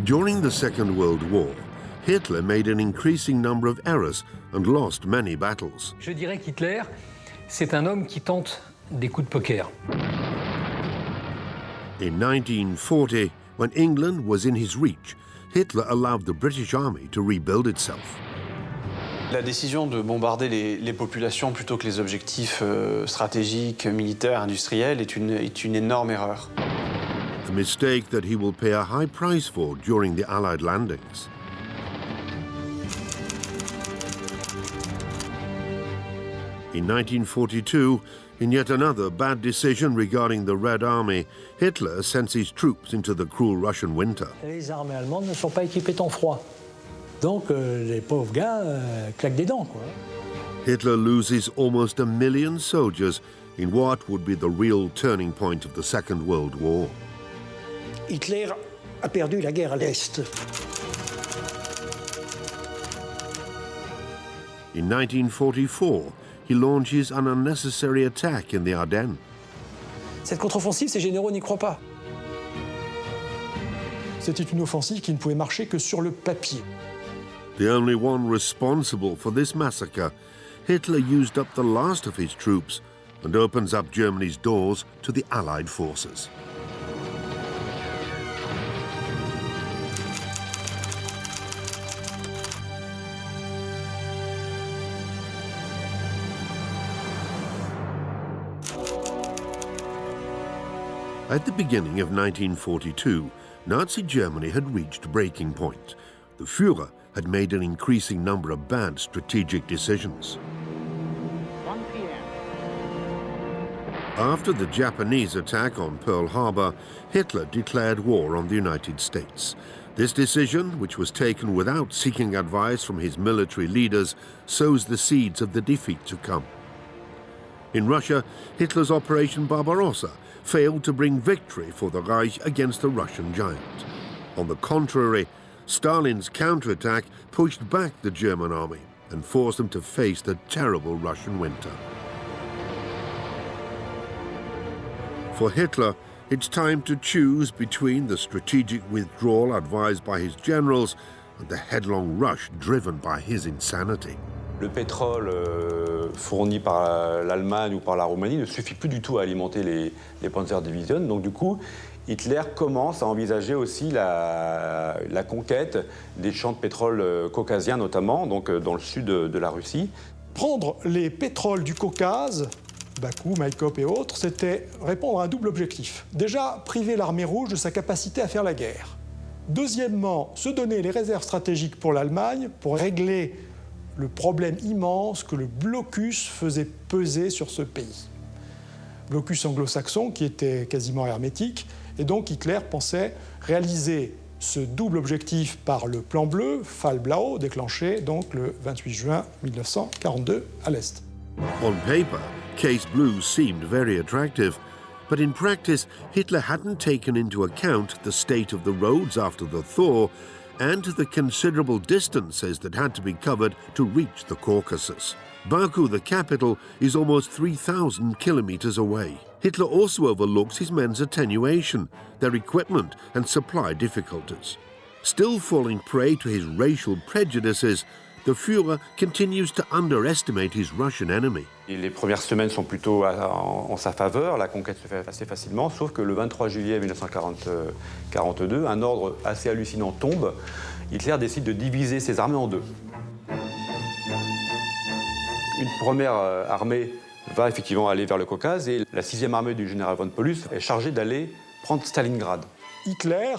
During the Second World War, Hitler made an increasing number of errors and lost many battles. Je dirais qu'Hitler, c'est un homme qui tente des coups de poker. In 1940, when England was in his reach, Hitler allowed the British Army to rebuild itself. La décision de bombarder les populations plutôt que les objectifs stratégiques, militaires, industriels est une énorme erreur. A mistake that he will pay a high price for during the Allied landings. In 1942, in yet another bad decision regarding the Red Army, Hitler sends his troops into the cruel Russian winter. Les armées allemandes ne sont pas équipées en froid. Donc les pauvres gars claquent des dents, quoi. Hitler loses almost 1 million soldiers in what would be the real turning point of the Second World War. Hitler a perdu la guerre à l'Est. In 1944, he launches an unnecessary attack in the Ardennes. Cette contre-offensive, ces généraux n'y croient pas. C'était une offensive qui ne pouvait marcher que sur le papier. The only one responsible for this massacre, Hitler used up the last of his troops and opens up Germany's doors to the Allied forces. At the beginning of 1942, Nazi Germany had reached breaking point. The Führer had made an increasing number of bad strategic decisions. 1 p.m. After the Japanese attack on Pearl Harbor, Hitler declared war on the United States. This decision, which was taken without seeking advice from his military leaders, sows the seeds of the defeat to come. In Russia, Hitler's Operation Barbarossa failed to bring victory for the Reich against the Russian giant. On the contrary, Stalin's counterattack pushed back the German army and forced them to face the terrible Russian winter. For Hitler, it's time to choose between the strategic withdrawal advised by his generals and the headlong rush driven by his insanity. Le pétrole fourni par l'Allemagne ou par la Roumanie ne suffit plus du tout à alimenter les Panzerdivision. Donc du coup, Hitler commence à envisager aussi la conquête des champs de pétrole caucasiens notamment, donc dans le sud de la Russie. Prendre les pétroles du Caucase, Bakou, Maïkop et autres, c'était répondre à un double objectif. Déjà, priver l'armée rouge de sa capacité à faire la guerre. Deuxièmement, se donner les réserves stratégiques pour l'Allemagne pour régler le problème immense que le blocus faisait peser sur ce pays. Blocus anglo-saxon qui était quasiment hermétique, et donc Hitler pensait réaliser ce double objectif par le plan bleu, Fallblau, déclenché donc le 28 juin 1942 à l'Est. On paper, Case Blue seemed very attractive, but in practice, Hitler hadn't taken into account the state of the roads after the thaw and the considerable distances that had to be covered to reach the Caucasus. Baku, the capital, is almost 3,000 kilometers away. Hitler also overlooks his men's attenuation, their equipment and supply difficulties. Still falling prey to his racial prejudices, the Führer continues to underestimate his Russian enemy. Les premières semaines sont plutôt en sa faveur, la conquête se fait assez facilement, sauf que le 23 juillet 1942, un ordre assez hallucinant tombe. Hitler décide de diviser ses armées en deux. Une première armée va effectivement aller vers le Caucase et la 6e armée du général von Paulus est chargée d'aller prendre Stalingrad. Hitler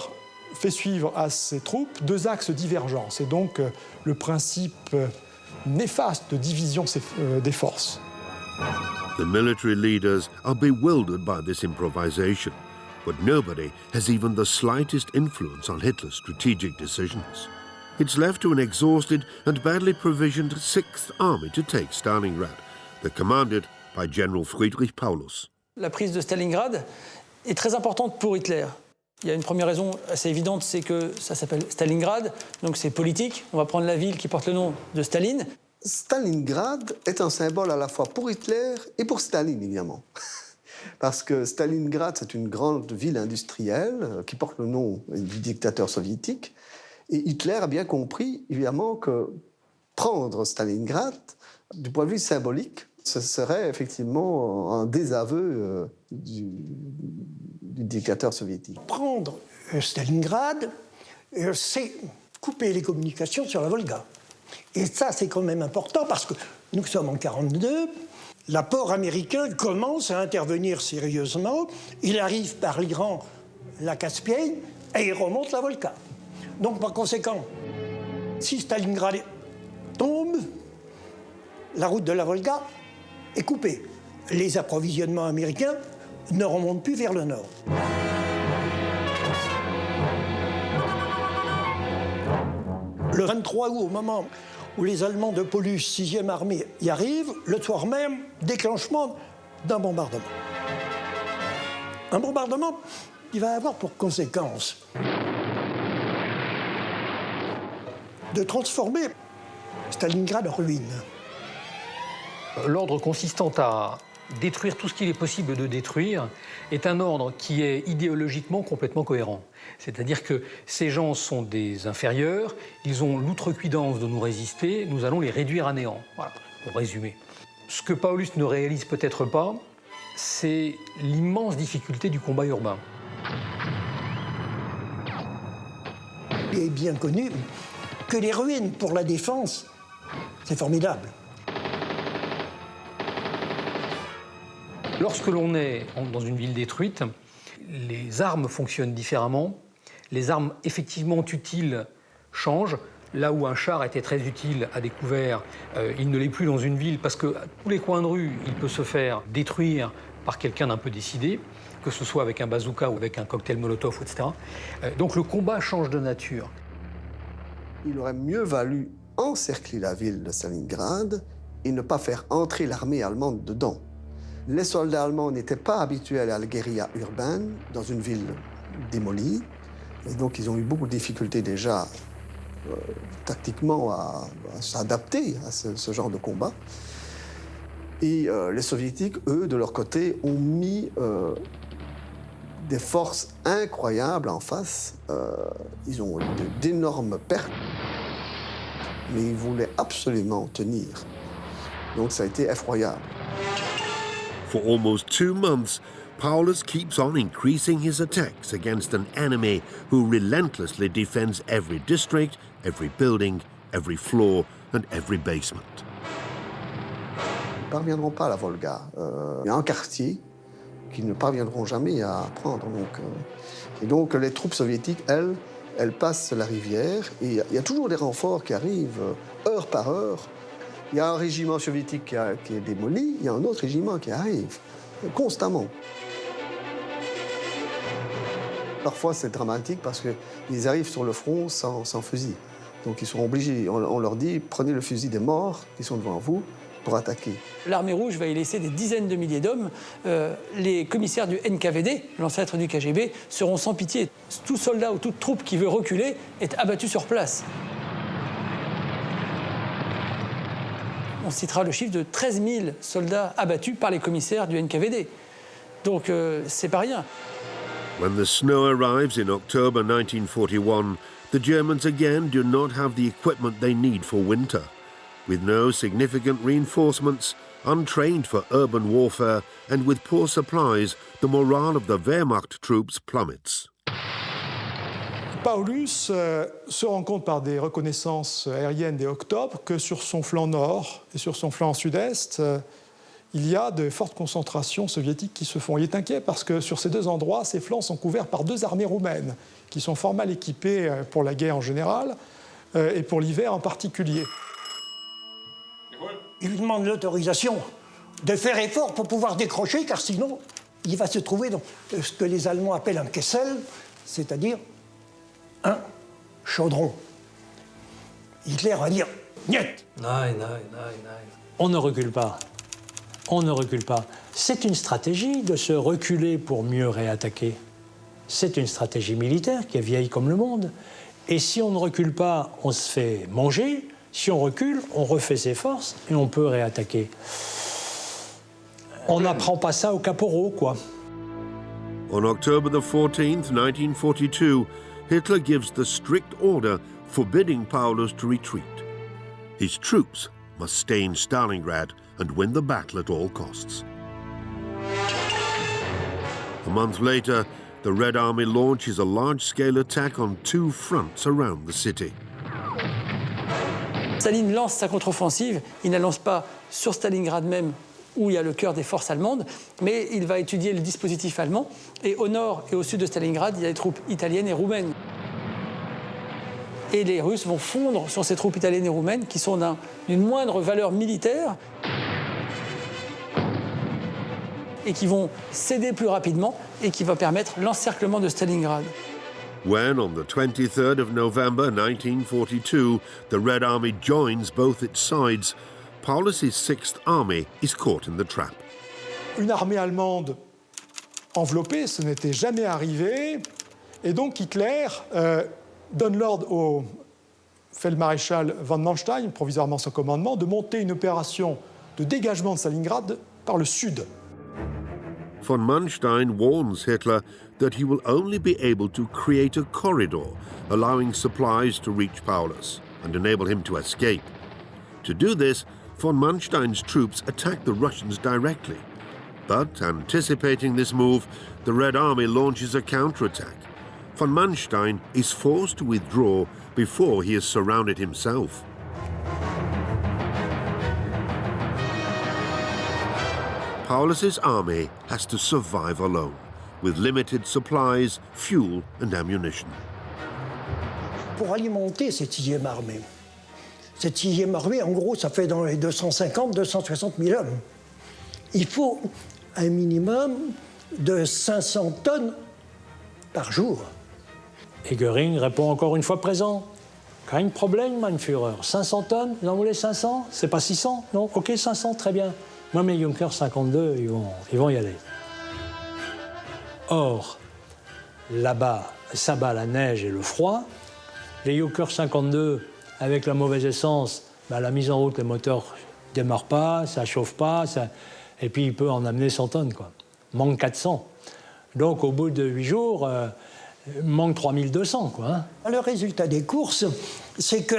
fait suivre à ses troupes deux axes divergents. C'est donc le principe néfaste de division des forces. The military leaders are bewildered by this improvisation, but nobody has even the slightest influence on Hitler's strategic decisions. It's left to an exhausted and badly provisioned 6th Army to take Stalingrad. They're commanded by General Friedrich Paulus. La prise de Stalingrad est très importante pour Hitler. Il y a une première raison assez évidente, c'est que ça s'appelle Stalingrad, donc c'est politique. On va prendre la ville qui porte le nom de Staline. Stalingrad est un symbole à la fois pour Hitler et pour Staline, évidemment. Parce que Stalingrad, c'est une grande ville industrielle qui porte le nom du dictateur soviétique. Et Hitler a bien compris, évidemment, que prendre Stalingrad, du point de vue symbolique, ce serait effectivement un désaveu du dictateur soviétique. Prendre Stalingrad, c'est couper les communications sur la Volga. Et ça, c'est quand même important parce que nous sommes en 1942, l'apport américain commence à intervenir sérieusement. Il arrive par l'Iran, la Caspienne, et il remonte la Volga. Donc, par conséquent, si Stalingrad tombe, la route de la Volga est coupée. Les approvisionnements américains ne remontent plus vers le nord. Le 23 août, au moment où les Allemands de Paulus, 6e armée, y arrivent, le soir même, déclenchement d'un bombardement. Un bombardement qui va avoir pour conséquence de transformer Stalingrad en ruine. L'ordre consistant à détruire tout ce qu'il est possible de détruire est un ordre qui est idéologiquement complètement cohérent. C'est-à-dire que ces gens sont des inférieurs, ils ont l'outrecuidance de nous résister, nous allons les réduire à néant. Voilà, pour résumer. Ce que Paulus ne réalise peut-être pas, c'est l'immense difficulté du combat urbain. Il est bien connu que les ruines pour la défense, c'est formidable. Lorsque l'on est dans une ville détruite, les armes fonctionnent différemment. Les armes effectivement utiles changent. Là où un char était très utile à découvert, il ne l'est plus dans une ville parce qu'à tous les coins de rue, il peut se faire détruire par quelqu'un d'un peu décidé, que ce soit avec un bazooka ou avec un cocktail Molotov, etc. Donc le combat change de nature. Il aurait mieux valu encercler la ville de Stalingrad et ne pas faire entrer l'armée allemande dedans. Les soldats allemands n'étaient pas habitués à la guérilla urbaine dans une ville démolie. Et donc, ils ont eu beaucoup de difficultés déjà tactiquement à s'adapter à ce genre de combat. Et les soviétiques, eux, de leur côté, ont mis des forces incroyables en face. Ils ont eu d'énormes pertes, mais ils voulaient absolument tenir. Donc, ça a été effroyable. For almost 2 months, Paulus keeps on increasing his attacks against an enemy who relentlessly defends every district, every building, every floor and every basement. Ils ne parviendront pas à la Volga. Il y a un quartier qu'ils ne parviendront jamais à prendre. Et donc les troupes soviétiques, elles passent la rivière et il y a toujours des renforts qui arrivent heure par heure. Il y a un régiment soviétique qui est démoli, il y a un autre régiment qui arrive constamment. Parfois, c'est dramatique parce qu'ils arrivent sur le front sans fusil. Donc, ils sont obligés, on leur dit, prenez le fusil des morts qui sont devant vous pour attaquer. L'armée rouge va y laisser des dizaines de milliers d'hommes. Les commissaires du NKVD, l'ancêtre du KGB, seront sans pitié. Tout soldat ou toute troupe qui veut reculer est abattu sur place. On citera le chiffre de 13 000 soldats abattus par les commissaires du NKVD. Donc, c'est pas rien. When the snow arrives in October 1941, the Germans again do not have the equipment they need for winter. With no significant reinforcements, untrained for urban warfare, and with poor supplies, the morale of the Wehrmacht troops plummets. Paulus se rend compte par des reconnaissances aériennes dès octobre que sur son flanc nord et sur son flanc sud-est, il y a de fortes concentrations soviétiques qui se font. Il est inquiet parce que sur ces deux endroits, ces flancs sont couverts par deux armées roumaines qui sont fort mal équipées pour la guerre en général et pour l'hiver en particulier. Il lui demande l'autorisation de faire effort pour pouvoir décrocher, car sinon, il va se trouver dans ce que les Allemands appellent un Kessel, c'est-à-dire un chaudron. Hitler va dire « Niet ». Non. On ne recule pas. On ne recule pas. C'est une stratégie de se reculer pour mieux réattaquer. C'est une stratégie militaire qui est vieille comme le monde. Et si on ne recule pas, on se fait manger. Si on recule, on refait ses forces et on peut réattaquer. On n'apprend pas ça au caporaux, quoi. On October the 14th, 1942, Hitler gives the strict order forbidding Paulus to retreat. His troops must stay in Stalingrad and win the battle at all costs. A month later, the Red Army launches a large-scale attack on 2 fronts around the city. Staline lance sa contre-offensive, il ne la lance pas sur Stalingrad même, où il y a le cœur des forces allemandes, mais il va étudier le dispositif allemand. Et au nord et au sud de Stalingrad, il y a des troupes italiennes et roumaines. Et les Russes vont fondre sur ces troupes italiennes et roumaines qui sont d'une moindre valeur militaire et qui vont céder plus rapidement et qui va permettre l'encerclement de Stalingrad. When, on the 23rd of November 1942, the Red Army joins both its sides, Paulus's 6th Army is caught in the trap. Une armée allemande enveloppée, ce n'était jamais arrivé, et donc Hitler donne l'ordre au Feldmaréchal von Manstein, provisoirement son commandement, de monter une opération de dégagement de Stalingrad par le sud. Von Manstein warns Hitler that he will only be able to create a corridor, allowing supplies to reach Paulus and enable him to escape. To do this, von Manstein's troops attack the Russians directly. But, anticipating this move, the Red Army launches a counterattack. Von Manstein is forced to withdraw before he is surrounded himself. Paulus's army has to survive alone, with limited supplies, fuel and ammunition. Pour alimenter cette 6e armée, cette 6e armée, en gros, ça fait dans les 250-260 000 hommes. Il faut un minimum de 500 tonnes par jour. Et Göring répond encore une fois présent. Kein Problem, mein Führer. 500 tonnes, vous en voulez 500? C'est pas 600? Non? Ok, 500, très bien. Moi, mes Junkers 52, ils vont y aller. Or, là-bas, ça bat la neige et le froid. Les Junkers 52, avec la mauvaise essence, la mise en route, les moteurs ne démarrent pas, ça ne chauffe pas, et puis il peut en amener 100 tonnes, quoi. Manque 400. Donc, au bout de 8 jours, manque 3200, quoi. Hein. Le résultat des courses, c'est que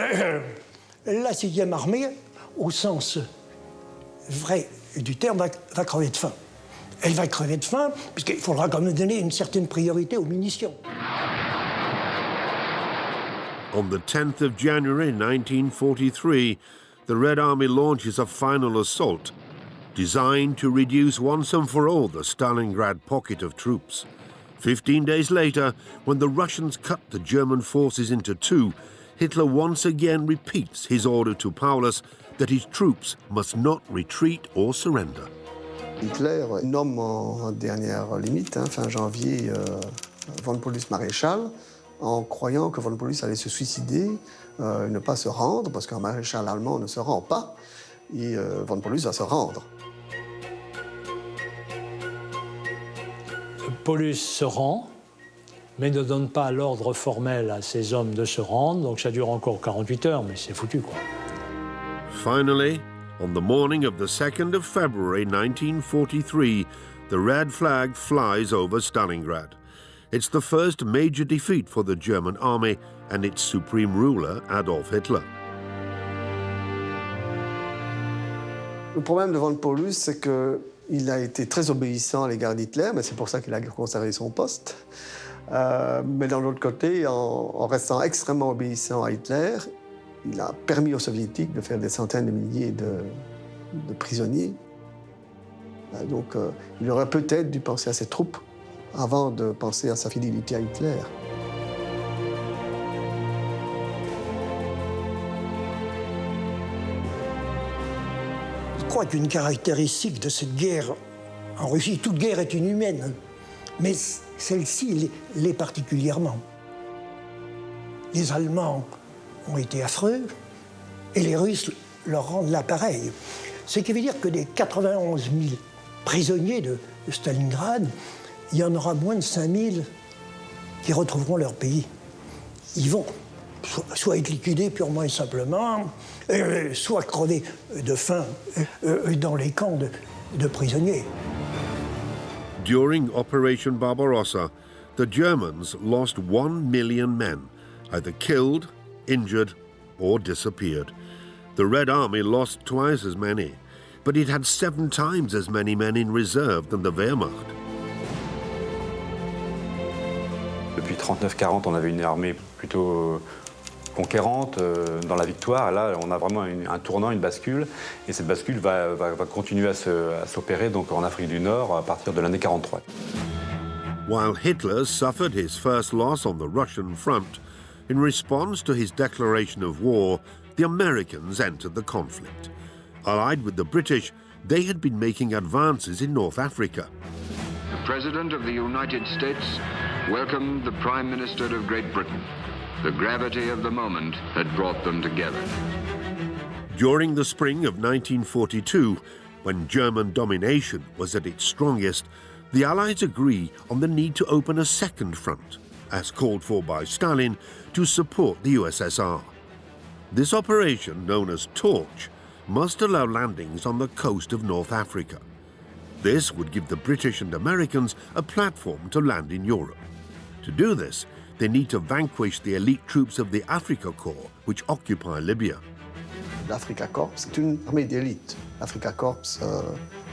la 6e armée, au sens vrai du terme, va crever de faim. Elle va crever de faim, puisqu'il faudra quand même donner une certaine priorité aux munitions. On the 10th of January 1943, the Red Army launches a final assault designed to reduce once and for all the Stalingrad pocket of troops. 15 days later, when the Russians cut the German forces into 2, Hitler once again repeats his order to Paulus that his troops must not retreat or surrender. Hitler nomme en dernière limite, fin janvier, von Paulus maréchal, en croyant que von Paulus allait se suicider, ne pas se rendre, parce qu'un maréchal allemand ne se rend pas, et von Paulus va se rendre. Paulus se rend, mais ne donne pas l'ordre formel à ses hommes de se rendre, donc ça dure encore 48 heures, mais c'est foutu, quoi. Finally, on the morning of the 2nd of February 1943, the red flag flies over Stalingrad. It's the first major defeat for the German army and its supreme ruler, Adolf Hitler. Le problème de von Paulus, c'est qu'il a été très obéissant à l'égard d'Hitler, mais c'est pour ça qu'il a conservé son poste. Mais d'un autre côté, en restant extrêmement obéissant à Hitler, il a permis aux Soviétiques de faire des centaines de milliers de prisonniers. Donc, il aurait peut-être dû penser à ses troupes avant de penser à sa fidélité à Hitler. Je crois qu'une caractéristique de cette guerre en Russie, toute guerre est inhumaine, mais celle-ci l'est particulièrement. Les Allemands ont été affreux et les Russes leur rendent l'appareil. Ce qui veut dire que des 91 000 prisonniers de Stalingrad, il y en aura moins de 5 000 qui retrouveront leur pays. Ils vont soit être liquidés purement et simplement, soit crever de faim dans les camps de prisonniers. During Operation Barbarossa, the Germans lost 1 million men, either killed, injured, or disappeared. The Red Army lost twice as many, but it had 7 times as many men in reserve than the Wehrmacht. Depuis 39-40, on avait une armée plutôt conquérante, dans la victoire. Et là, on a vraiment un tournant, une bascule. Et cette bascule va continuer à s'opérer donc en Afrique du Nord à partir de l'année 43. While Hitler suffered his first loss on the Russian front, in response to his declaration of war, the Americans entered the conflict. Allied with the British, they had been making advances in North Africa. The President of the United States welcomed the Prime Minister of Great Britain. The gravity of the moment had brought them together. During the spring of 1942, when German domination was at its strongest, the Allies agree on the need to open a second front, as called for by Stalin, to support the USSR. This operation, known as Torch, must allow landings on the coast of North Africa. This would give the British and Americans a platform to land in Europe. To do this, they need to vanquish the elite troops of the Afrika Korps, which occupy Libya. L'Africa Corps, c'est une armée d'élite. L'Africa Corps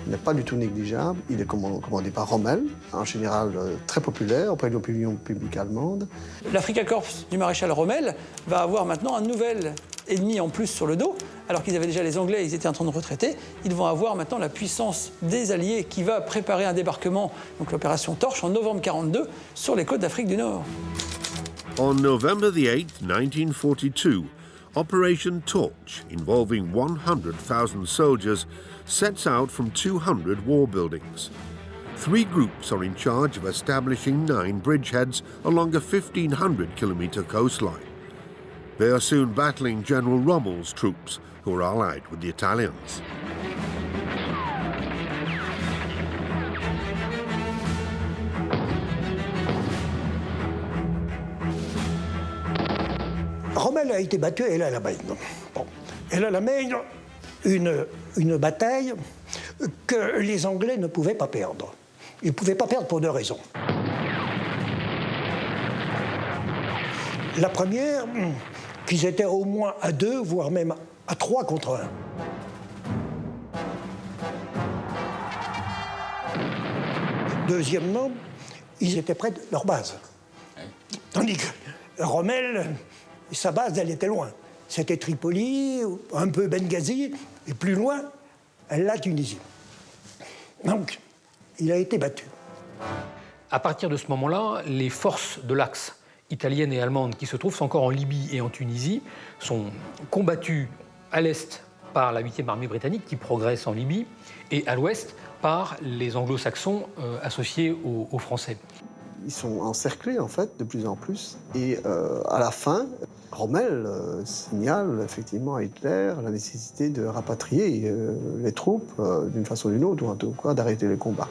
n'est pas du tout négligeable. Il est commandé par Rommel, un général très populaire auprès de l'opinion publique allemande. L'Africa Corps du maréchal Rommel va avoir maintenant un nouvel ennemi en plus sur le dos. Alors qu'ils avaient déjà les Anglais, ils étaient en train de retraiter. Ils vont avoir maintenant la puissance des Alliés qui va préparer un débarquement, donc l'opération Torche, en novembre 1942, sur les côtes d'Afrique du Nord. On November the 8th, 1942, Operation Torch, involving 100,000 soldiers, sets out from 200 war buildings. 3 groups are in charge of establishing 9 bridgeheads along a 1,500-kilometre coastline. They are soon battling General Rommel's troops, who are allied with the Italians. Rommel a été battu à El Alamein. Bon. El Alamein, une bataille que les Anglais ne pouvaient pas perdre. Ils ne pouvaient pas perdre pour 2 raisons. La première, qu'ils étaient au moins à 2, voire même à 3 contre 1. Deuxièmement, ils étaient près de leur base. Tandis que Rommel, sa base, elle était loin. C'était Tripoli, un peu Benghazi, et plus loin, la Tunisie. Donc, il a été battu. À partir de ce moment-là, les forces de l'Axe italienne et allemande qui se trouvent encore en Libye et en Tunisie sont combattues à l'est par la 8e armée britannique qui progresse en Libye et à l'ouest par les anglo-saxons associés aux Français. Ils sont encerclés, en fait, de plus en plus. Et à la fin, Rommel signale effectivement à Hitler la nécessité de rapatrier les troupes d'une façon ou d'une autre, ou en tout cas d'arrêter les combats.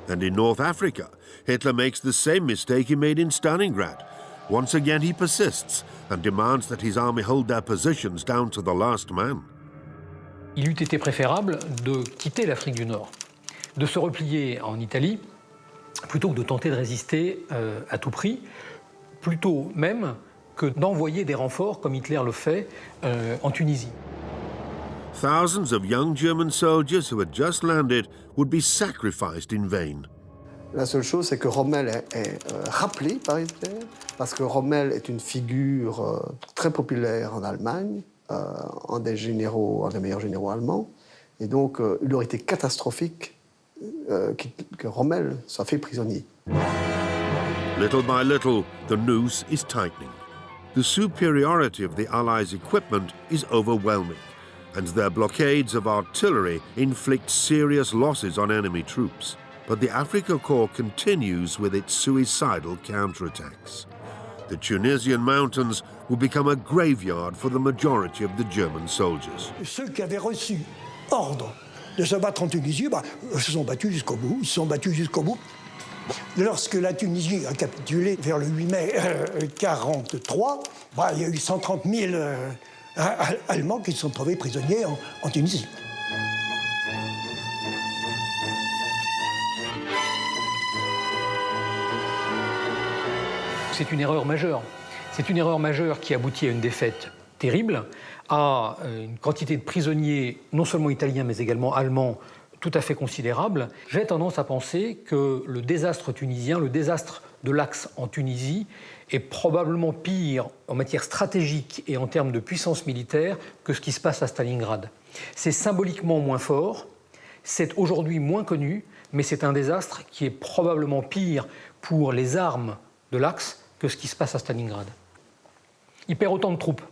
And in North Africa, Hitler makes the same mistake he made in Stalingrad. Once again, he persists and demands that his army hold their positions down to the last man. Il eût été préférable de quitter l'Afrique du Nord, de se replier en Italie, plutôt que de tenter de résister à tout prix, plutôt même que d'envoyer des renforts, comme Hitler le fait, en Tunisie. Thousands of young German soldiers who had just landed would be sacrificed in vain. La seule chose, c'est que Rommel est rappelé par Hitler, parce que Rommel est une figure très populaire en Allemagne, un des meilleurs généraux allemands, et donc il aurait été catastrophique que Rommel soit fait prisonnier. Little by little, the noose is tightening. The superiority of the Allies' equipment is overwhelming, and their blockades of artillery inflict serious losses on enemy troops. But the Afrika Korps continues with its suicidal counterattacks. The Tunisian mountains will become a graveyard for the majority of the German soldiers. Ceux qui avaient reçu ordre de se battre en Tunisie, se sont battus jusqu'au bout. Ils se sont battus jusqu'au bout. Lorsque la Tunisie a capitulé vers le 8 mai 1943, il y a eu 130 000 Allemands qui se sont trouvés prisonniers en Tunisie. c'est une erreur majeure. C'est une erreur majeure qui aboutit à une défaite terrible, à une quantité de prisonniers, non seulement italiens, mais également allemands, tout à fait considérable. J'ai tendance à penser que le désastre tunisien, le désastre de l'Axe en Tunisie, est probablement pire en matière stratégique et en termes de puissance militaire que ce qui se passe à Stalingrad. C'est symboliquement moins fort, c'est aujourd'hui moins connu, mais c'est un désastre qui est probablement pire pour les armes de l'Axe que ce qui se passe à Stalingrad. Il perd autant de troupes.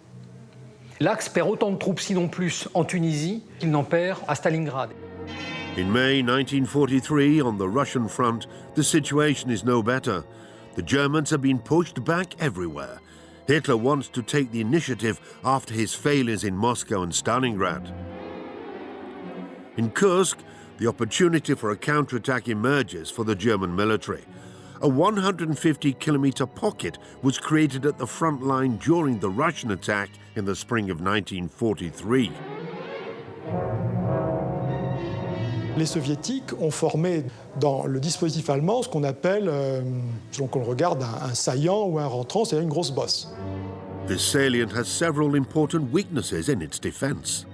L'Axe perd autant de troupes, sinon plus, en Tunisie qu'il n'en perd à Stalingrad. In May 1943, on the Russian front, the situation is no better. The Germans have been pushed back everywhere. Hitler wants to take the initiative after his failures in Moscow and Stalingrad. In Kursk, the opportunity for a counterattack emerges for the German military. A 150-kilometer pocket was created at the front line during the Russian attack in the spring of 1943. Les soviétiques ont formé dans le dispositif allemand ce qu'on appelle, selon qu'on le regarde, un saillant ou un rentrant, c'est-à-dire une grosse bosse. This salient has several important weaknesses in its defense.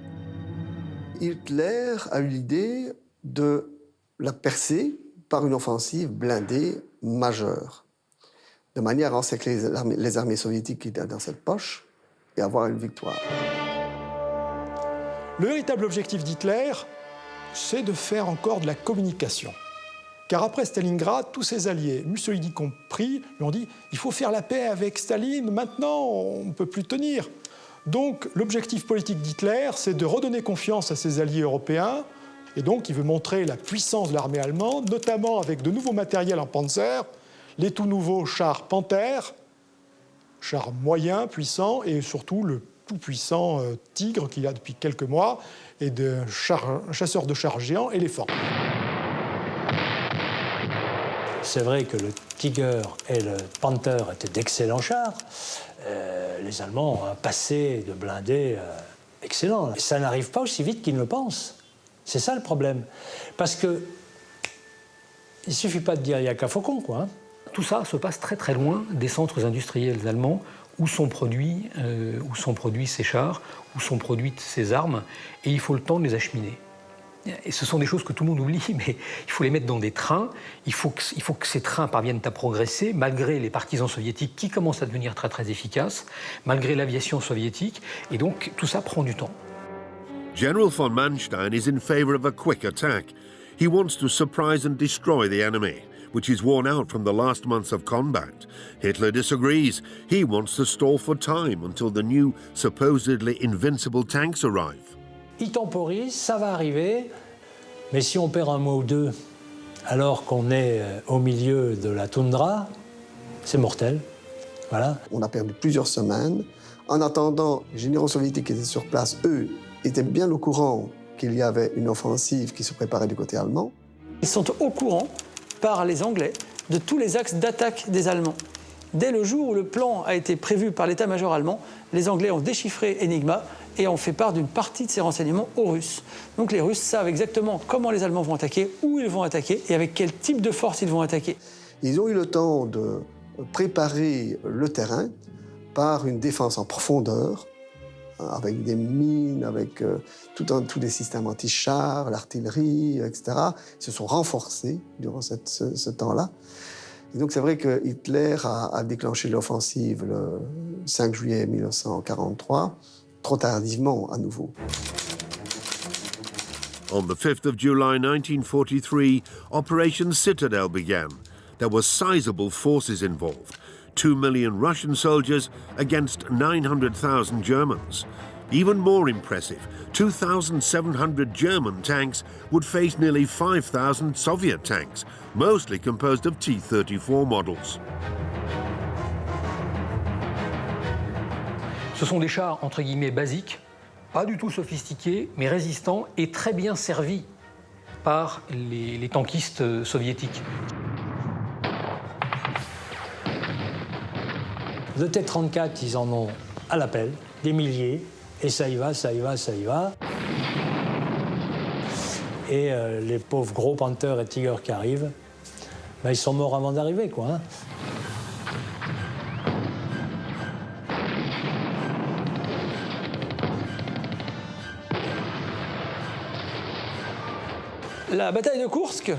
Hitler a eu l'idée de la percer par une offensive blindée majeure, de manière à encercler les armées soviétiques qui étaient dans cette poche et avoir une victoire. Le véritable objectif d'Hitler, c'est de faire encore de la communication. Car après Stalingrad, tous ses alliés, Mussolini compris, lui ont dit « il faut faire la paix avec Staline, maintenant on ne peut plus tenir ». Donc l'objectif politique d'Hitler, c'est de redonner confiance à ses alliés européens, et donc il veut montrer la puissance de l'armée allemande, notamment avec de nouveaux matériels en panzer, les tout nouveaux chars Panther, chars moyens, puissants, et surtout le tout-puissant Tigre qu'il a depuis quelques mois, et de chasseurs de chars géants éléphants. C'est vrai que le Tiger et le Panther étaient d'excellents chars. Les Allemands ont un passé de blindés excellent. Ça n'arrive pas aussi vite qu'ils ne le pensent. C'est ça le problème. Parce que il ne suffit pas de dire il n'y a qu'un faucon, quoi. Hein. Tout ça se passe très très loin des centres industriels allemands où sont produits ces chars, où sont produites ces armes, et il faut le temps de les acheminer. Et ce sont des choses que tout le monde oublie, mais il faut les mettre dans des trains, il faut que ces trains parviennent à progresser, malgré les partisans soviétiques qui commencent à devenir très très efficaces, malgré l'aviation soviétique, et donc tout ça prend du temps. General von Manstein is in favor of a quick attack. He wants to surprise and destroy the enemy, which is worn out from the last months of combat. Hitler disagrees. He wants to stall for time until the new, supposedly invincible tanks arrive. Il temporise, ça va arriver, mais si on perd un mois ou deux alors qu'on est au milieu de la toundra, c'est mortel. Voilà. On a perdu plusieurs semaines. En attendant, les généraux soviétiques qui étaient sur place, eux, étaient bien au courant qu'il y avait une offensive qui se préparait du côté allemand. Ils sont au courant, par les Anglais, de tous les axes d'attaque des Allemands. Dès le jour où le plan a été prévu par l'état-major allemand, les Anglais ont déchiffré Enigma et ont fait part d'une partie de ces renseignements aux Russes. Donc les Russes savent exactement comment les Allemands vont attaquer, où ils vont attaquer et avec quel type de force ils vont attaquer. Ils ont eu le temps de préparer le terrain par une défense en profondeur, avec des mines, avec tous les systèmes anti-chars, l'artillerie, etc. Ils se sont renforcés durant ce temps-là. Et donc c'est vrai que Hitler a déclenché l'offensive le 5 juillet 1943, trop tardivement à nouveau. On the 5th of July 1943, Operation Citadel began. There were sizable forces involved. 2 million Russian soldiers against 900,000 Germans. Even more impressive, 2,700 German tanks would face nearly 5,000 Soviet tanks, mostly composed of T-34 models. Ce sont des chars, entre guillemets, basiques, pas du tout sophistiqués, mais résistants et très bien servis par les tankistes soviétiques. De T-34, ils en ont à l'appel, des milliers, et ça y va, ça y va, ça y va. Et les pauvres gros Panther et Tiger qui arrivent, ben, ils sont morts avant d'arriver, quoi. Hein. La bataille de Koursk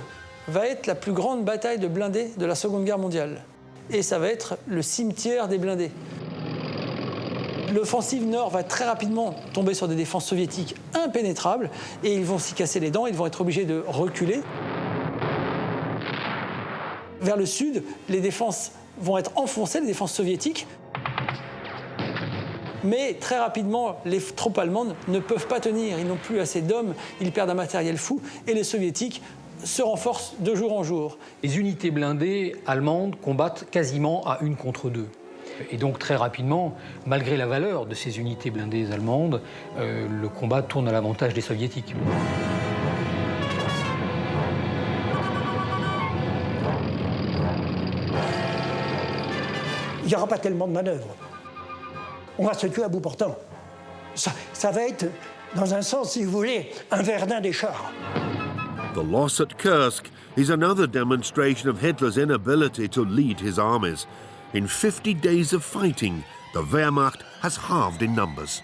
va être la plus grande bataille de blindés de la Seconde Guerre mondiale. Et ça va être le cimetière des blindés. L'offensive nord va très rapidement tomber sur des défenses soviétiques impénétrables et ils vont s'y casser les dents, ils vont être obligés de reculer. Vers le sud, les défenses vont être enfoncées, les défenses soviétiques. Mais très rapidement, les troupes allemandes ne peuvent pas tenir, ils n'ont plus assez d'hommes, ils perdent un matériel fou et les soviétiques se renforcent de jour en jour. Les unités blindées allemandes combattent quasiment à 1 contre 2. Et donc très rapidement, malgré la valeur de ces unités blindées allemandes, le combat tourne à l'avantage des soviétiques. Il n'y aura pas tellement de manœuvres. On va se tuer à bout portant. Ça va être, dans un sens, si vous voulez, un Verdun des chars. The loss at Kursk is another demonstration of Hitler's inability to lead his armies. In 50 days of fighting, the Wehrmacht has halved in numbers.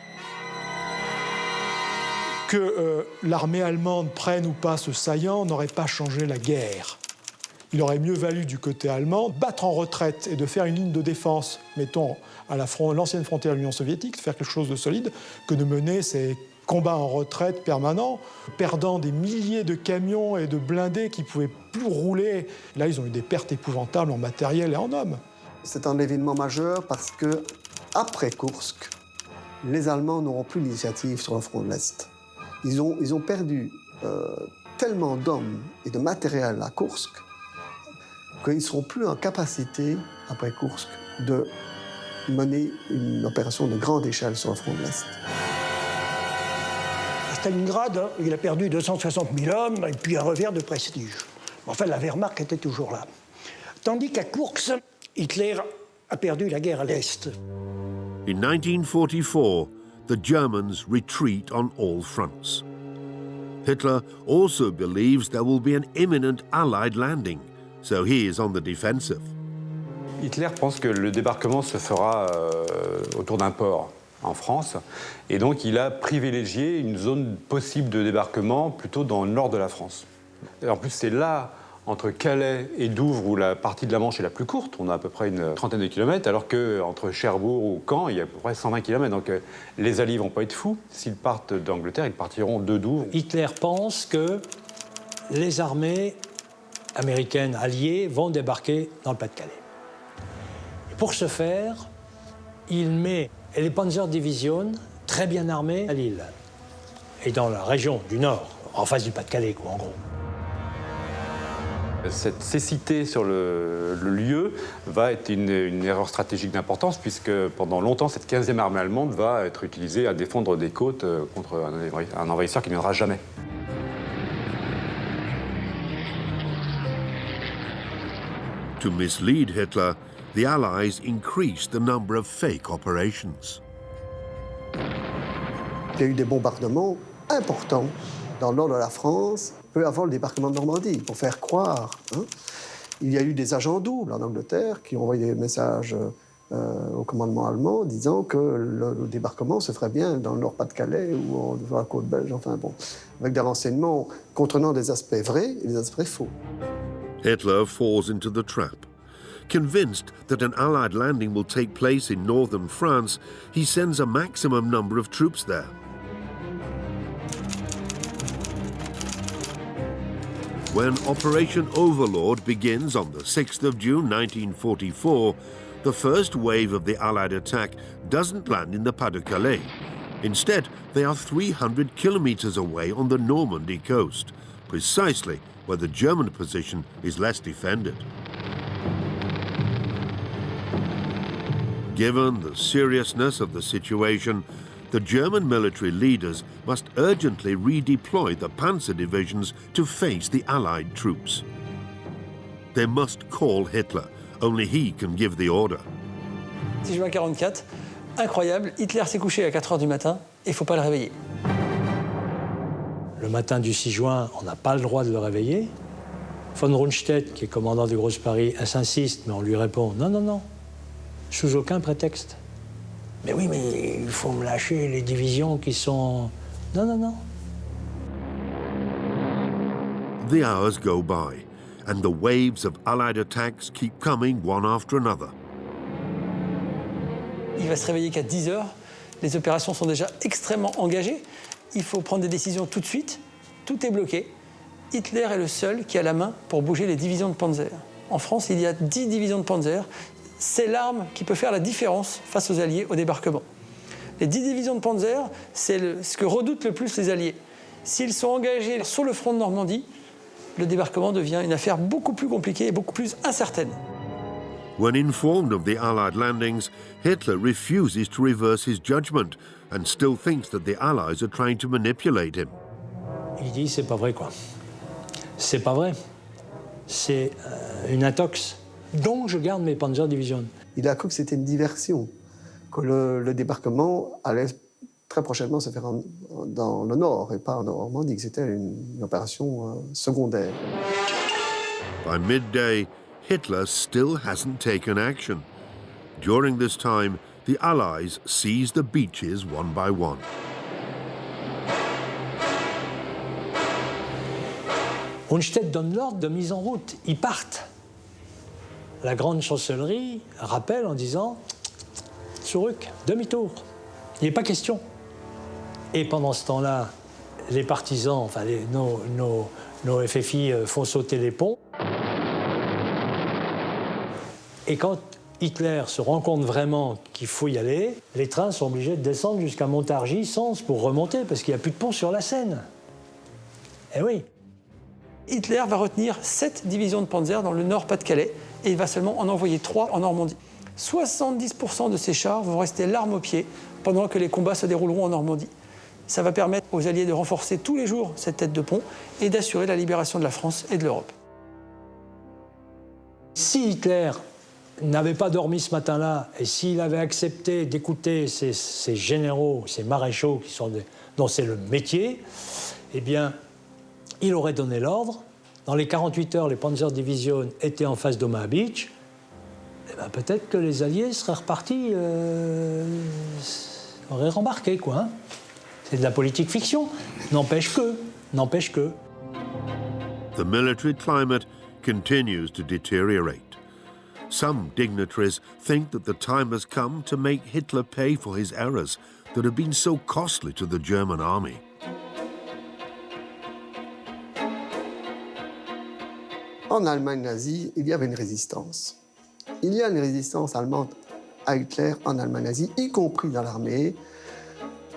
Que l'armée allemande prenne ou pas ce saillant n'aurait pas changé la guerre. Il aurait mieux valu du côté allemand battre en retraite et de faire une ligne de défense, mettons, à l'ancienne frontière de l'Union soviétique, de faire quelque chose de solide, que de mener ces combats en retraite permanents, perdant des milliers de camions et de blindés qui ne pouvaient plus rouler. Là, ils ont eu des pertes épouvantables en matériel et en hommes. C'est un événement majeur parce que, après Koursk, les Allemands n'auront plus l'initiative sur le front de l'Est. Ils ont perdu tellement d'hommes et de matériel à Koursk qu'ils ne seront plus en capacité, après Koursk, de mener une opération de grande échelle sur le front de l'Est. À Stalingrad, il a perdu 260 000 hommes et puis un revers de prestige. Enfin, la Wehrmacht était toujours là. Tandis qu'à Koursk, Hitler a perdu la guerre à l'Est. In 1944, the Germans retreat on all fronts. Hitler also believes there will be an imminent Allied landing, so he is on the defensive. Hitler pense que le débarquement se fera autour d'un port en France, et donc il a privilégié une zone possible de débarquement plutôt dans le nord de la France. Et en plus, c'est là, entre Calais et Douvres, où la partie de la Manche est la plus courte, on a à peu près une trentaine de kilomètres, alors qu'entre Cherbourg ou Caen, il y a à peu près 120 kilomètres. Donc les Alliés ne vont pas être fous. S'ils partent d'Angleterre, ils partiront de Douvres. Hitler pense que les armées américaines alliées vont débarquer dans le Pas-de-Calais. Et pour ce faire, il met les Panzerdivision très bien armées à Lille et dans la région du Nord, en face du Pas-de-Calais, quoi, en gros. Cette cécité sur le lieu va être une erreur stratégique d'importance, puisque pendant longtemps, cette 15e armée allemande va être utilisée à défendre des côtes contre un envahisseur qui ne viendra jamais. To mislead Hitler, the Allies increased the number of fake operations. Il y a eu des bombardements importants dans le nord de la France, peu avant le débarquement de Normandie, pour faire croire. Il y a eu des agents doubles en Angleterre qui ont envoyé des messages au commandement allemand disant que le débarquement se ferait bien dans le Nord-Pas-de-Calais ou sur la côte belge, enfin bon, avec des renseignements contenant des aspects vrais et des aspects faux. Hitler falls into the trap. Convinced that an Allied landing will take place in northern France, he sends a maximum number of troops there. When Operation Overlord begins on the 6th of June 1944, the first wave of the Allied attack doesn't land in the Pas-de-Calais. Instead, they are 300 kilometers away on the Normandy coast, precisely where the German position is less defended. Given the seriousness of the situation, the German military leaders must urgently redeploy the panzer divisions to face the Allied troops. They must call Hitler. Only he can give the order. 6 juin 1944, incroyable, Hitler s'est couché à 4 h du matin et il ne faut pas le réveiller. Le matin du 6 juin, on n'a pas le droit de le réveiller. Von Rundstedt, qui est commandant du Grosse Paris, insiste, mais on lui répond « Non, non, non, sous aucun prétexte. » Mais oui, mais il faut me lâcher les divisions qui sont... Non, non, non. The hours go by, and the waves of Allied attacks keep coming one after another. Il va se réveiller qu'à 10 heures. Les opérations sont déjà extrêmement engagées. Il faut prendre des décisions tout de suite. Tout est bloqué. Hitler est le seul qui a la main pour bouger les divisions de Panzer. En France, il y a 10 divisions de Panzer. C'est l'arme qui peut faire la différence face aux Alliés au débarquement. Les 10 divisions de Panzer, c'est ce que redoutent le plus les Alliés. S'ils sont engagés sur le front de Normandie, le débarquement devient une affaire beaucoup plus compliquée et beaucoup plus incertaine. When informed of the Allied landings, Hitler refuses to reverse his judgment and still thinks that the Allies are trying to manipulate him. Il dit c'est pas vrai quoi. C'est pas vrai. C'est une intox. Donc je garde mes Panzer Division. Il a cru que c'était une diversion, que le débarquement allait très prochainement se faire dans le nord et pas en Normandie, que c'était une opération secondaire. By midday, Hitler still hasn't taken action. During this time, the Allies seize the beaches one by one. Rundstedt donne l'ordre de mise en route. Ils partent. La grande chancellerie rappelle en disant « Zurück, demi-tour ». Il n'est pas question. Et pendant ce temps-là, les partisans, enfin nos FFI font sauter les ponts. Et quand Hitler se rend compte vraiment qu'il faut y aller, les trains sont obligés de descendre jusqu'à Montargis, Sens, pour remonter, parce qu'il n'y a plus de pont sur la Seine. Eh oui. Hitler va retenir 7 divisions de Panzer dans le Nord-Pas-de-Calais et il va seulement en envoyer 3 en Normandie. 70% de ces chars vont rester l'arme au pied pendant que les combats se dérouleront en Normandie. Ça va permettre aux Alliés de renforcer tous les jours cette tête de pont et d'assurer la libération de la France et de l'Europe. Si Hitler n'avait pas dormi ce matin-là et s'il avait accepté d'écouter ces généraux, ces maréchaux dont c'est le métier, eh bien, il aurait donné l'ordre. Dans les 48 heures, les Panzer Division étaient en face d'Omaha Beach. Eh bien, peut-être que les Alliés seraient repartis, auraient rembarqué, quoi. Hein. C'est de la politique fiction. N'empêche que. The military climate continues to deteriorate. Some dignitaries think that the time has come to make Hitler pay for his errors that have been so costly to the German army. En Allemagne nazie, il y avait une résistance. Il y a une résistance allemande à Hitler en Allemagne nazie, y compris dans l'armée,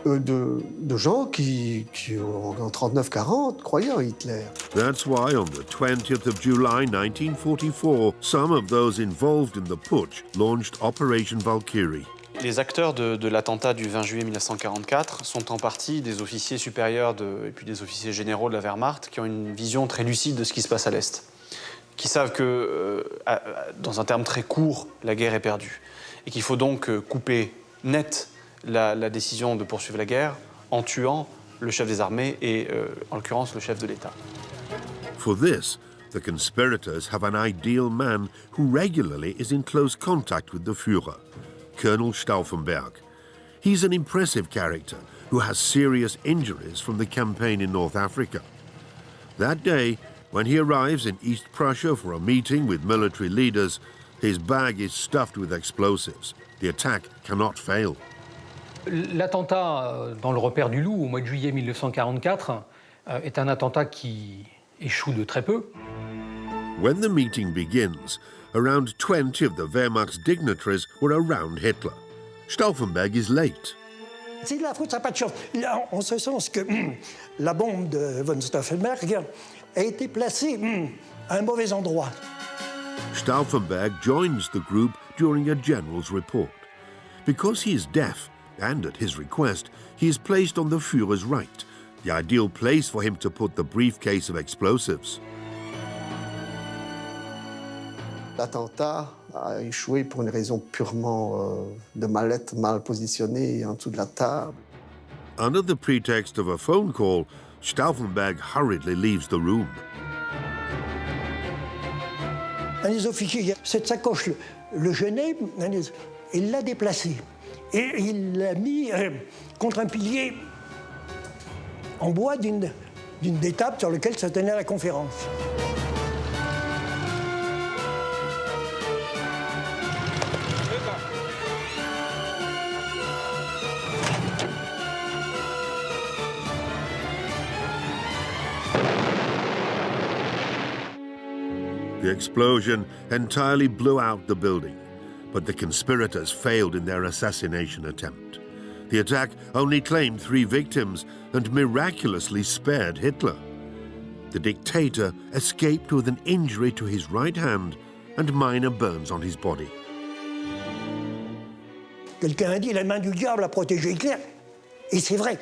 de gens qui en 39-40, croyaient en Hitler. That's why on the 20th of July 1944, some of those involved in the putsch launched Operation Valkyrie. Les acteurs de l'attentat du 20 juillet 1944 sont en partie des officiers supérieurs et puis des officiers généraux de la Wehrmacht qui ont une vision très lucide de ce qui se passe à l'Est, qui savent que, dans un terme très court, la guerre est perdue et qu'il faut donc couper net la décision de poursuivre la guerre en tuant le chef des armées et, en l'occurrence, le chef de l'État. For this, the conspirators have an ideal man who regularly is in close contact with the Führer, Colonel Stauffenberg. He's an impressive character who has serious injuries from the campaign in North Africa. That day, when he arrives in East Prussia for a meeting with military leaders, his bag is stuffed with explosives. The attack cannot fail. L'attentat dans le repère du Loup au mois de juillet 1944 est un attentat qui échoue de très peu. When the meeting begins, around 20 of the Wehrmacht's dignitaries were around Hitler. Stauffenberg is late. C'est de la faute, ça n'a pas de chance. En ce sens que la bombe de von Stauffenberg a été placée à un mauvais endroit. Stauffenberg joins the group during a general's report. Because he is deaf, and at his request, he is placed on the Führer's right, the ideal place for him to put the briefcase of explosives. L'attentat a échoué pour une raison purement de mallette mal positionnée en dessous de la table. Under the pretext of a phone call, Stauffenberg hurriedly leaves the room. Un des officiers, cette sacoche le gênait, il l'a déplacée. Et il l'a mis contre un pilier en bois d'une d'une des tables sur lesquelles se tenait la conférence. The explosion entirely blew out the building, but the conspirators failed in their assassination attempt. The attack only claimed 3 victims and miraculously spared Hitler. The dictator escaped with an injury to his right hand and minor burns on his body. Quelqu'un a dit la main du diable a protégé Hitler. Et c'est vrai,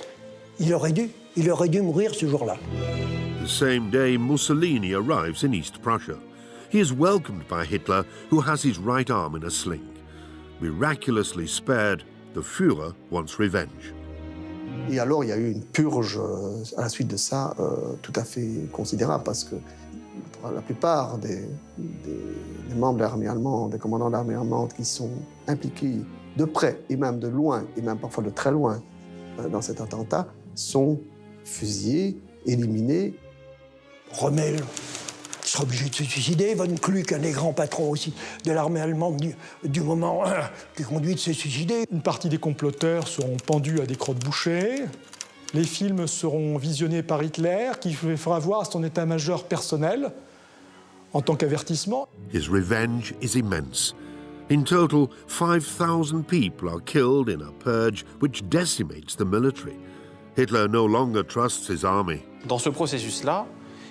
il aurait dû mourir ce jour-là. The same day, Mussolini arrives in East Prussia. He is welcomed by Hitler, who has his right arm in a sling. Miraculously spared, the Führer wants revenge. Et alors, il y a eu une purge à la suite de ça tout à fait considérable, parce que la plupart des membres de l'armée allemande, des commandants de l'armée allemande qui sont impliqués de près et même de loin, et même parfois de très loin, dans cet attentat, sont fusillés, éliminés. Rommel sera obligé de se suicider. Von Kluck, un des grands patrons aussi de l'armée allemande du moment, qui conduit de se suicider. Une partie des comploteurs seront pendus à des crottes bouchées. Les films seront visionnés par Hitler, qui fera voir son état-major personnel en tant qu'avertissement. His revenge is immense. In total, 5,000 people are killed in a purge which decimates the military. Hitler no longer trusts his army. Dans ce processus-là,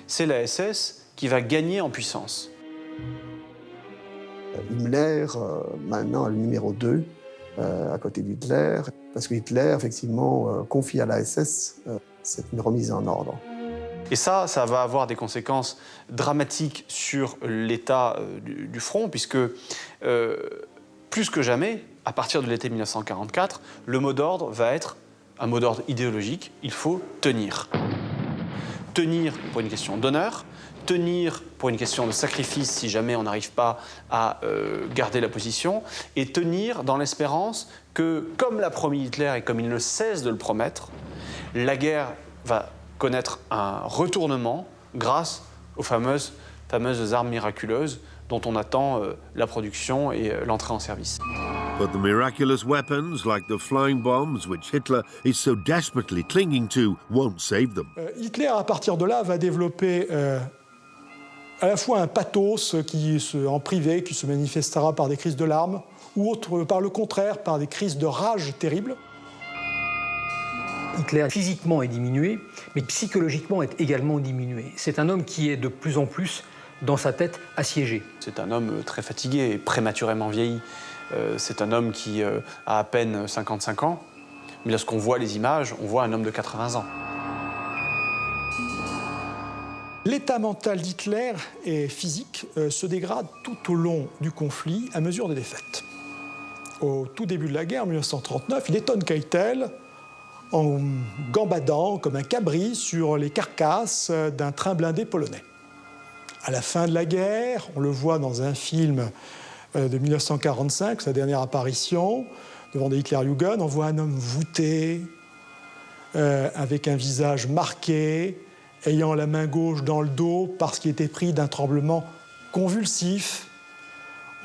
c'est la SS qui va gagner en puissance. Himmler, maintenant, est le numéro 2 à côté d'Hitler, parce que Hitler, effectivement, confie à la SS cette remise en ordre. Et ça va avoir des conséquences dramatiques sur l'état du front, puisque plus que jamais, à partir de l'été 1944, le mot d'ordre va être un mot d'ordre idéologique, il faut tenir. Tenir pour une question d'honneur, tenir pour une question de sacrifice si jamais on n'arrive pas à garder la position, et tenir dans l'espérance que, comme l'a promis Hitler et comme il ne cesse de le promettre, la guerre va connaître un retournement grâce aux fameuses armes miraculeuses dont on attend la production et l'entrée en service. But the miraculous weapons, like the flying bombs, which Hitler is so desperately clinging to, won't save them. Hitler, à partir de là, va développer à la fois un pathos en privé, qui se manifestera par des crises de larmes, ou par le contraire, par des crises de rage terribles. Hitler physiquement est diminué, mais psychologiquement est également diminué. C'est un homme qui est de plus en plus, dans sa tête, assiégé. C'est un homme très fatigué et prématurément vieilli. C'est un homme qui a à peine 55 ans, mais lorsqu'on voit les images, on voit un homme de 80 ans. L'état mental d'Hitler et physique se dégrade tout au long du conflit à mesure des défaites. Au tout début de la guerre, en 1939, il étonne Keitel en gambadant comme un cabri sur les carcasses d'un train blindé polonais. À la fin de la guerre, on le voit dans un film de 1945, sa dernière apparition, devant des Hitlerjugend, on voit un homme voûté, avec un visage marqué, ayant la main gauche dans le dos parce qu'il était pris d'un tremblement convulsif.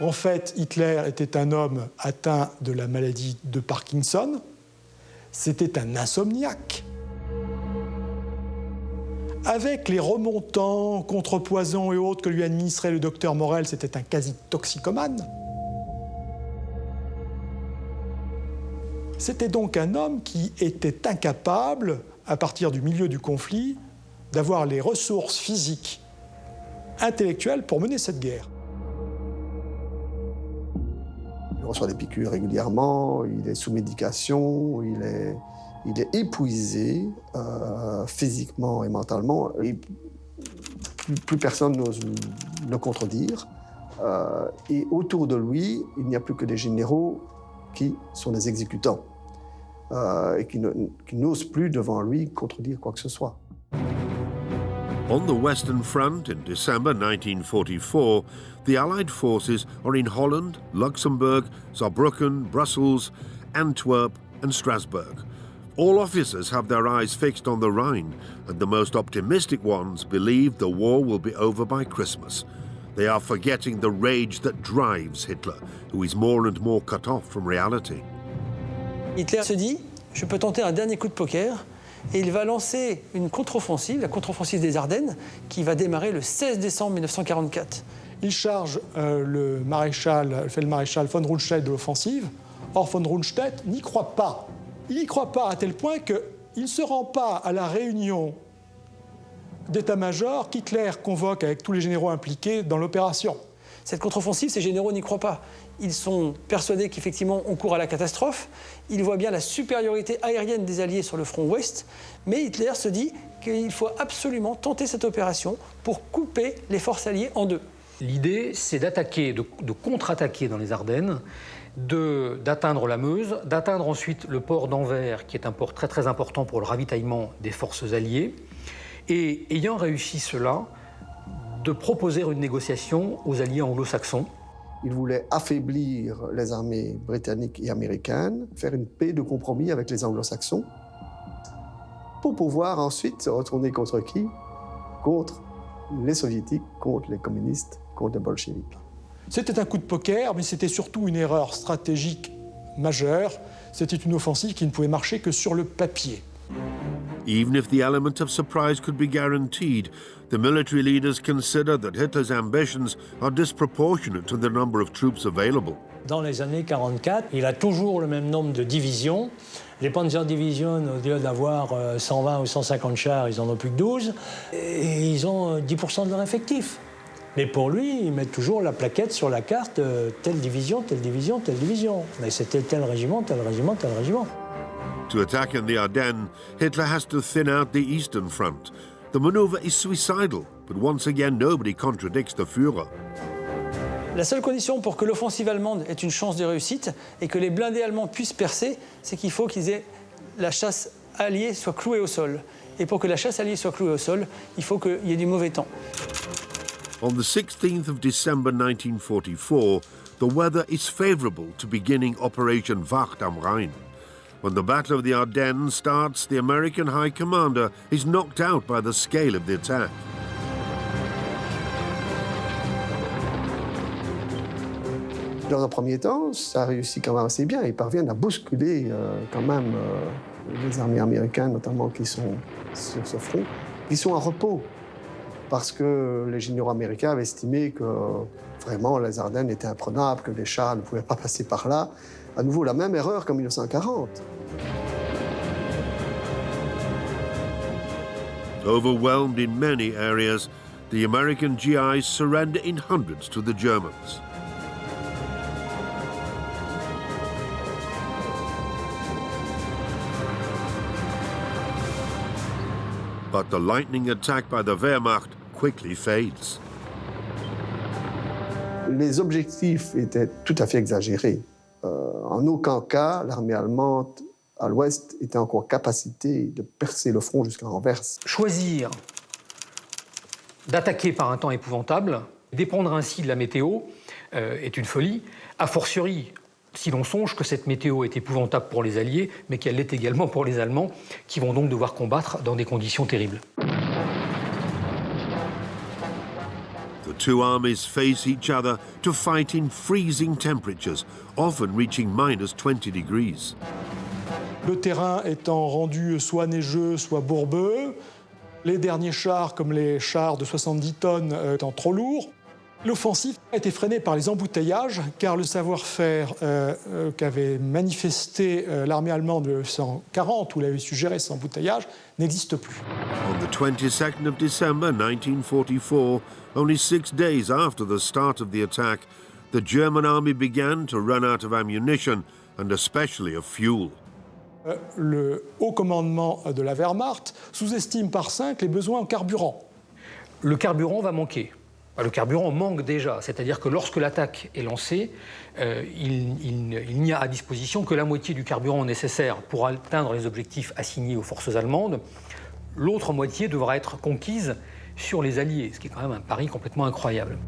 En fait, Hitler était un homme atteint de la maladie de Parkinson. C'était un insomniaque. Avec les remontants, contrepoisons et autres que lui administrait le docteur Morel, c'était un quasi-toxicomane. C'était donc un homme qui était incapable, à partir du milieu du conflit, d'avoir les ressources physiques, intellectuelles pour mener cette guerre. Il reçoit des piqûres régulièrement, il est sous médication, il est épuisé physiquement et mentalement. Et plus personne n'ose le contredire. Et autour de lui, il n'y a plus que des généraux qui sont des exécutants et qui n'osent plus devant lui contredire quoi que ce soit. On the Western Front in December 1944, the Allied forces are in Holland, Luxembourg, Saarbrücken, Brussels, Antwerp and Strasbourg, All officers have their eyes fixed on the Rhine, and the most optimistic ones believe the war will be over by Christmas. They are forgetting the rage that drives Hitler, who is more and more cut off from reality. Hitler se dit, je peux tenter un dernier coup de poker, et il va lancer une contre-offensive, la contre-offensive des Ardennes, qui va démarrer le 16 décembre 1944. Il charge le feldmaréchal von Rundstedt de l'offensive. Or, von Rundstedt n'y croit pas. Il n'y croit pas à tel point qu'il ne se rend pas à la réunion d'état-major qu'Hitler convoque avec tous les généraux impliqués dans l'opération. Cette contre-offensive, ces généraux n'y croient pas. Ils sont persuadés qu'effectivement, on court à la catastrophe. Ils voient bien la supériorité aérienne des Alliés sur le front ouest. Mais Hitler se dit qu'il faut absolument tenter cette opération pour couper les forces alliées en deux. L'idée, c'est d'attaquer, de contre-attaquer dans les Ardennes, d'atteindre la Meuse, d'atteindre ensuite le port d'Anvers, qui est un port très très important pour le ravitaillement des forces alliées, et ayant réussi cela, de proposer une négociation aux alliés anglo-saxons. Il voulait affaiblir les armées britanniques et américaines, faire une paix de compromis avec les anglo-saxons, pour pouvoir ensuite se retourner contre qui? Contre les soviétiques, contre les communistes, contre les bolcheviks. C'était un coup de poker, mais c'était surtout une erreur stratégique majeure. C'était une offensive qui ne pouvait marcher que sur le papier. Even if the element of surprise could be guaranteed, the military leaders consider that Hitler's ambitions are disproportionate to the number of troops available. Dans les années 44, il a toujours le même nombre de divisions. Les Panzerdivisionen, au lieu d'avoir 120 ou 150 chars, ils en ont plus que 12. Et ils ont 10% de leur effectif. Mais pour lui, ils mettent toujours la plaquette sur la carte, telle division, telle division, telle division. Mais c'était tel régiment, tel régiment, tel régiment. To attack in the Ardennes, Hitler has to thin out the Eastern Front. The maneuver is suicidal, but once again nobody contradicts the Führer. La seule condition pour que l'offensive allemande ait une chance de réussite et que les blindés allemands puissent percer, c'est qu'il faut la chasse alliée soit clouée au sol. Et pour que la chasse alliée soit clouée au sol, il faut qu'il y ait du mauvais temps. On the 16th of December 1944, the weather is favorable to beginning Operation Wacht am Rhein. When the Battle of the Ardennes starts, the American High Commander is knocked out by the scale of the attack. Dans un premier temps, ça réussit quand même assez bien. Ils parviennent à bousculer quand même les armées américaines, notamment qui sont sur ce front. Ils sont en repos parce que les généraux américains avaient estimé que vraiment les Ardennes étaient imprenables, que les chars ne pouvaient pas passer par là. À nouveau, la même erreur qu'en 1940. Overwhelmed in many areas, the American GIs surrender in hundreds to the Germans. But the lightning attack by the Wehrmacht quickly fades. Les objectifs étaient tout à fait exagérés. En aucun cas, l'armée allemande à l'ouest était encore en capacité de percer le front jusqu'à Anvers. Choisir d'attaquer par un temps épouvantable, dépendre ainsi de la météo, est une folie. A fortiori, si l'on songe que cette météo est épouvantable pour les Alliés, mais qu'elle l'est également pour les Allemands, qui vont donc devoir combattre dans des conditions terribles. The two armies face each other to fight in freezing temperatures, often reaching -20 degrees. Le terrain étant rendu soit neigeux, soit bourbeux, les derniers chars, comme les chars de 70 tonnes, étant trop lourds. L'offensive a été freinée par les embouteillages, car le savoir-faire qu'avait manifesté l'armée allemande en 1940, où elle avait su gérer ces embouteillages, n'existe plus. On the 22nd of December 1944, only 6 days after the start of the attack, the German army began to run out of ammunition and especially of fuel. Le haut commandement de la Wehrmacht sous-estime par 5 les besoins en carburant. Le carburant va manquer. Le carburant manque déjà, c'est-à-dire que lorsque l'attaque est lancée, il n'y a à disposition que la moitié du carburant nécessaire pour atteindre les objectifs assignés aux forces allemandes. L'autre moitié devra être conquise sur les Alliés, ce qui est quand même un pari complètement incroyable.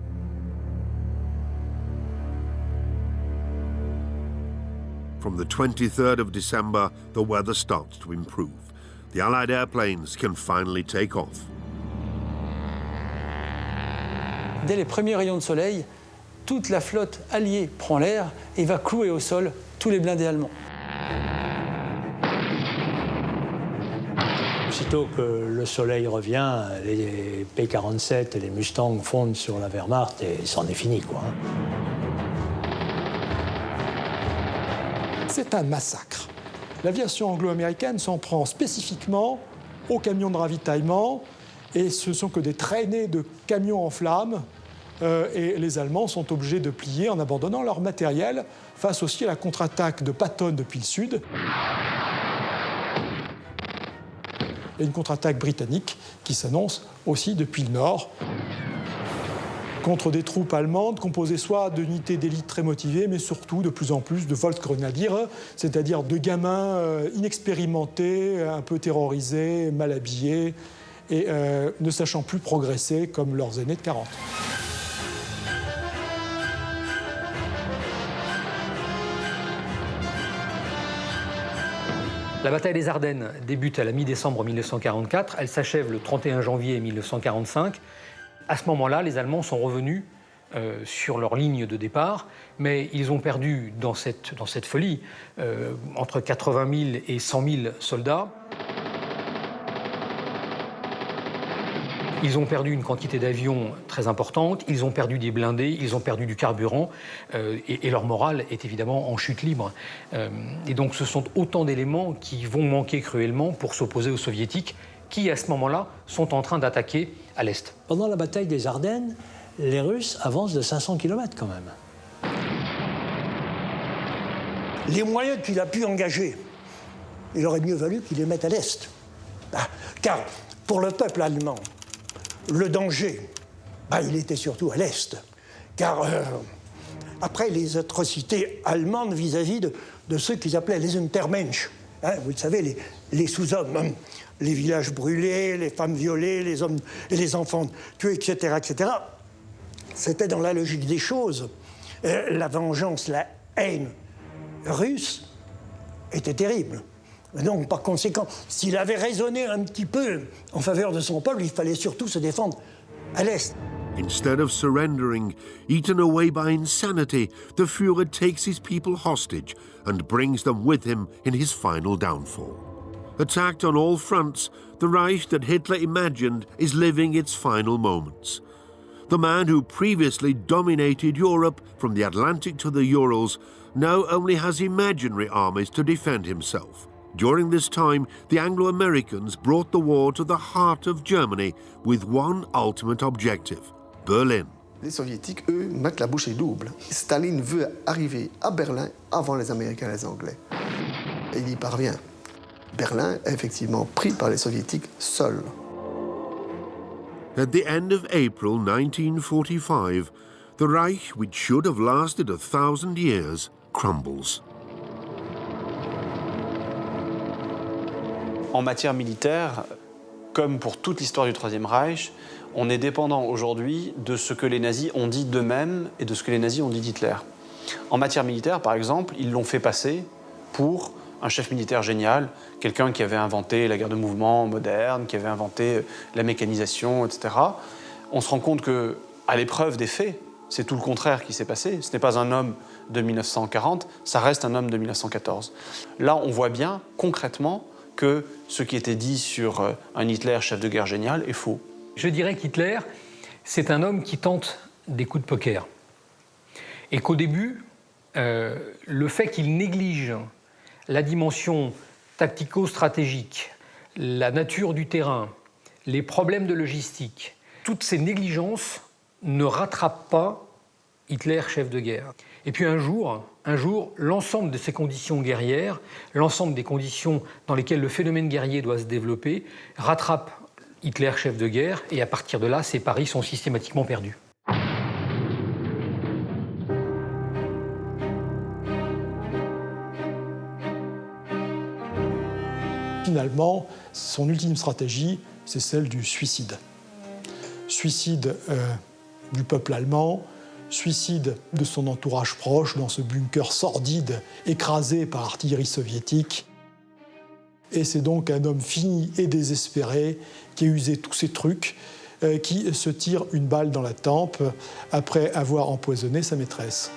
From the 23rd of December, the weather starts to improve. The Allied airplanes can finally take off. Dès les premiers rayons de soleil, toute la flotte alliée prend l'air et va clouer au sol tous les blindés allemands. Aussitôt que le soleil revient, les P-47 et les Mustangs fondent sur la Wehrmacht et c'en est fini, quoi. C'est un massacre. L'aviation anglo-américaine s'en prend spécifiquement aux camions de ravitaillement et ce sont que des traînées de camions en flammes et les Allemands sont obligés de plier en abandonnant leur matériel face aussi à la contre-attaque de Patton depuis le sud et une contre-attaque britannique qui s'annonce aussi depuis le nord contre des troupes allemandes composées soit d'unités d'élite très motivées, mais surtout de plus en plus de Volksgrenadier, c'est-à-dire de gamins inexpérimentés, un peu terrorisés, mal habillés et ne sachant plus progresser comme leurs aînés de 40. La bataille des Ardennes débute à la mi-décembre 1944, elle s'achève le 31 janvier 1945. À ce moment-là, les Allemands sont revenus sur leur ligne de départ, mais ils ont perdu dans cette folie entre 80 000 et 100 000 soldats. Ils ont perdu une quantité d'avions très importante, ils ont perdu des blindés, ils ont perdu du carburant et leur morale est évidemment en chute libre. Et donc ce sont autant d'éléments qui vont manquer cruellement pour s'opposer aux Soviétiques qui, à ce moment-là, sont en train d'attaquer à l'Est. Pendant la bataille des Ardennes, les Russes avancent de 500 km quand même. Les moyens qu'il a pu engager, il aurait mieux valu qu'il les mette à l'Est. Car pour le peuple allemand, le danger, il était surtout à l'Est. Car après les atrocités allemandes vis-à-vis de ceux qu'ils appelaient les Untermensch, vous le savez, les sous-hommes, les villages brûlés, les femmes violées, les hommes et les enfants tués, etc., etc. C'était dans la logique des choses. La vengeance, la haine russe était terrible. Donc, par conséquent, s'il avait raisonné un petit peu en faveur de son peuple, il fallait surtout se défendre à l'Est. Instead of surrendering, eaten away by insanity, the Führer takes his people hostage and brings them with him in his final downfall. Attacked on all fronts, the Reich that Hitler imagined is living its final moments. The man who previously dominated Europe from the Atlantic to the Urals now only has imaginary armies to defend himself. During this time, the Anglo-Americans brought the war to the heart of Germany with one ultimate objective: Berlin. Les Soviétiques, eux, mettent la bouchée double. Staline veut arriver à Berlin avant les Américains et les Anglais. Et il y parvient. Berlin est effectivement pris par les Soviétiques seuls. At the end of April 1945, the Reich, which should have lasted 1,000 years, crumbles. En matière militaire, comme pour toute l'histoire du Troisième Reich, on est dépendant aujourd'hui de ce que les nazis ont dit d'eux-mêmes et de ce que les nazis ont dit d'Hitler. En matière militaire, par exemple, ils l'ont fait passer pour un chef militaire génial, quelqu'un qui avait inventé la guerre de mouvement moderne, qui avait inventé la mécanisation, etc. On se rend compte qu'à l'épreuve des faits, c'est tout le contraire qui s'est passé. Ce n'est pas un homme de 1940, ça reste un homme de 1914. Là, on voit bien, concrètement, que ce qui était dit sur un Hitler chef de guerre génial est faux. Je dirais qu'Hitler, c'est un homme qui tente des coups de poker. Et qu'au début, le fait qu'il néglige la dimension tactico-stratégique, la nature du terrain, les problèmes de logistique, toutes ces négligences ne rattrapent pas Hitler chef de guerre. Et puis un jour, l'ensemble de ces conditions guerrières, l'ensemble des conditions dans lesquelles le phénomène guerrier doit se développer, rattrape Hitler chef de guerre, et à partir de là, ses paris sont systématiquement perdus. Finalement, son ultime stratégie, c'est celle du suicide. Suicide du peuple allemand, suicide de son entourage proche dans ce bunker sordide, écrasé par l'artillerie soviétique. Et c'est donc un homme fini et désespéré qui a usé tous ces trucs, qui se tire une balle dans la tempe après avoir empoisonné sa maîtresse.